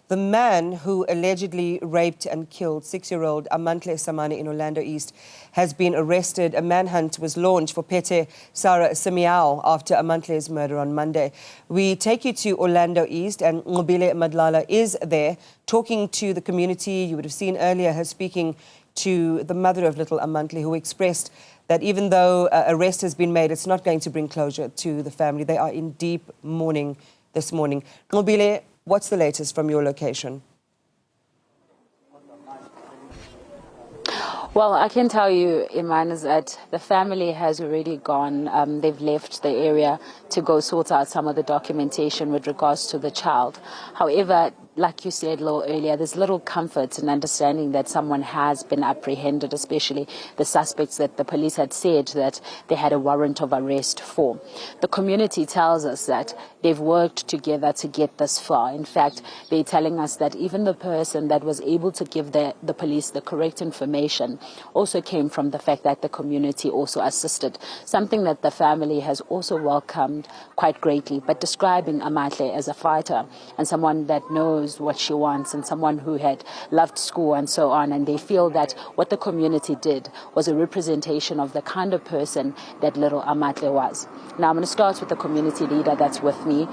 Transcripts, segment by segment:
The man who allegedly raped and killed 6-year-old Amantle Samane in Orlando East has been arrested. A manhunt was launched for Pete Sarah Simiao after Amantle's murder on Monday. We take you to Orlando East, and Nqobile Madlala is there talking to the community. You would have seen earlier her speaking to the mother of little Amantle, who expressed that even though arrest has been made, it's not going to bring closure to the family. They are in deep mourning this morning. Nqobile, what's the latest from your location? Well, I can tell you, Iman, is that the family has already gone. They've left the area to go sort out some of the documentation with regards to the child. However, like you said a little earlier, there's little comfort in understanding that someone has been apprehended, especially the suspects that the police had said that they had a warrant of arrest for. The community tells us that they've worked together to get this far. In fact, they're telling us that even the person that was able to give the police the correct information also came from the fact that the community also assisted, something that the family has also welcomed quite greatly, but describing Amantle as a fighter and someone that knows what she wants and someone who had loved school and so on. And they feel that what the community did was a representation of the kind of person that little Amantle was. Now I'm going to start with the community leader that's with me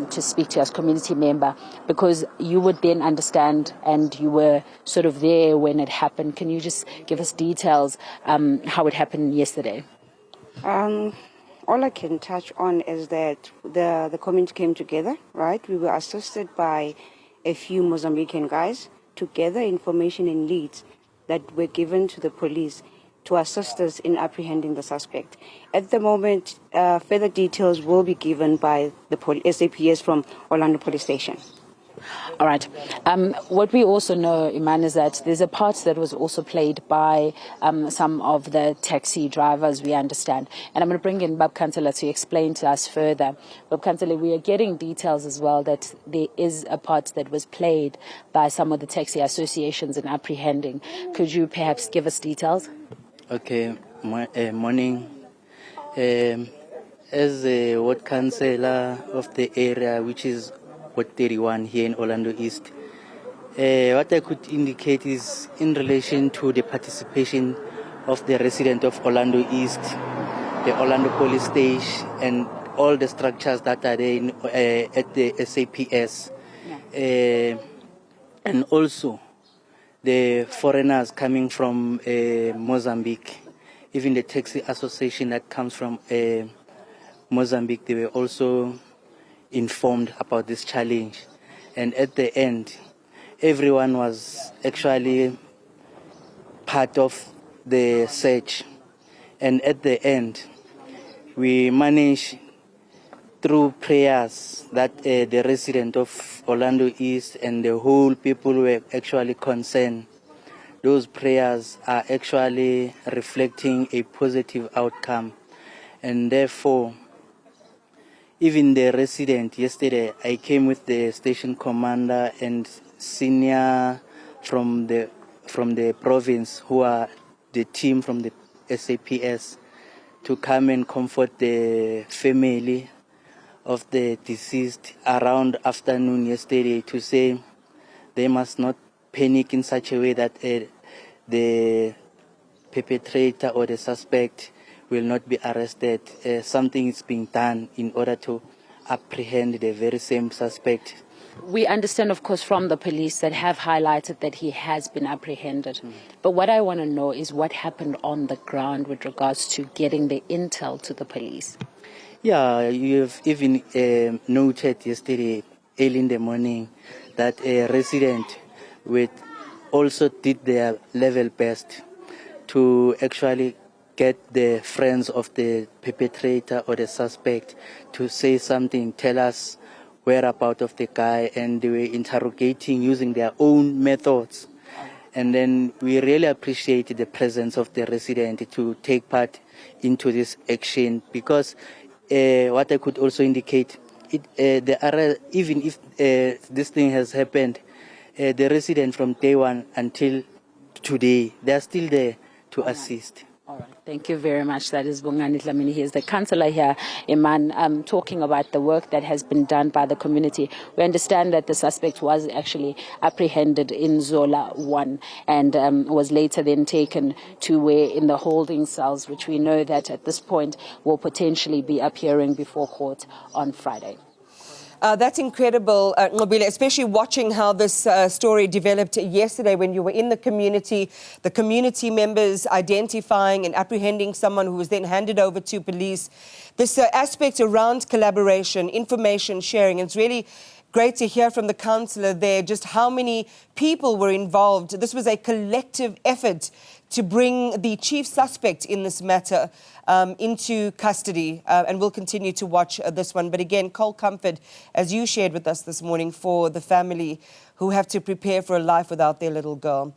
to speak to as community member, because you would then understand and you were sort of there when it happened. Can you just give us details how it happened yesterday? All I can touch on is that the community came together, right? We were assisted by a few Mozambican guys to gather information and leads that were given to the police to assist us in apprehending the suspect. At the moment, further details will be given by the SAPS from Orlando Police Station. All right. What we also know, Iman, is that there's a part that was also played by some of the taxi drivers, we understand. And I'm going to bring in Bab Kantala to explain to us further. Bab Kantala, we are getting details as well that there is a part that was played by some of the taxi associations in apprehending. Could you perhaps give us details? Okay. Morning. As a ward councillor of the area, which is Ward 31 here in Orlando East, what I could indicate is in relation to the participation of the resident of Orlando East, the Orlando Police Station, and all the structures that are there at the SAPS, and also the foreigners coming from Mozambique, even the taxi association that comes from Mozambique, they were also informed about this challenge. And at the end, everyone was actually part of the search. And at the end, we managed through prayers that the resident of Orlando East and the whole people were actually concerned. Those prayers are actually reflecting a positive outcome. And therefore, even the resident yesterday, I came with the station commander and senior from the province, who are the team from the SAPS, to come and comfort the family of the deceased around afternoon yesterday, to say they must not panic in such a way that the perpetrator or the suspect will not be arrested. Something is being done in order to apprehend the very same suspect. We understand, of course, from the police that have highlighted that he has been apprehended. But what I want to know is what happened on the ground with regards to getting the intel to the police. Yeah, you have even noted yesterday, early in the morning, that a resident also did their level best to actually get the friends of the perpetrator or the suspect to say something, tell us whereabouts of the guy, and they were interrogating using their own methods. And then we really appreciate the presence of the resident to take part into this action, because what I could also indicate, even if this thing has happened, the resident from day one until today, they are still there to assist. All right. Thank you very much. That is Bongani Dlamini. He is the councillor here, Iman, talking about the work that has been done by the community. We understand that the suspect was actually apprehended in Zola 1 and was later then taken to where in the holding cells, which we know that at this point will potentially be appearing before court on Friday. That's incredible, Nqobile, especially watching how this story developed yesterday when you were in the community members identifying and apprehending someone who was then handed over to police. This aspect around collaboration, information sharing, it's really great to hear from the councillor there just how many people were involved. This was a collective effort to bring the chief suspect in this matter into custody, and we'll continue to watch this one. But again, cold comfort, as you shared with us this morning, for the family who have to prepare for a life without their little girl.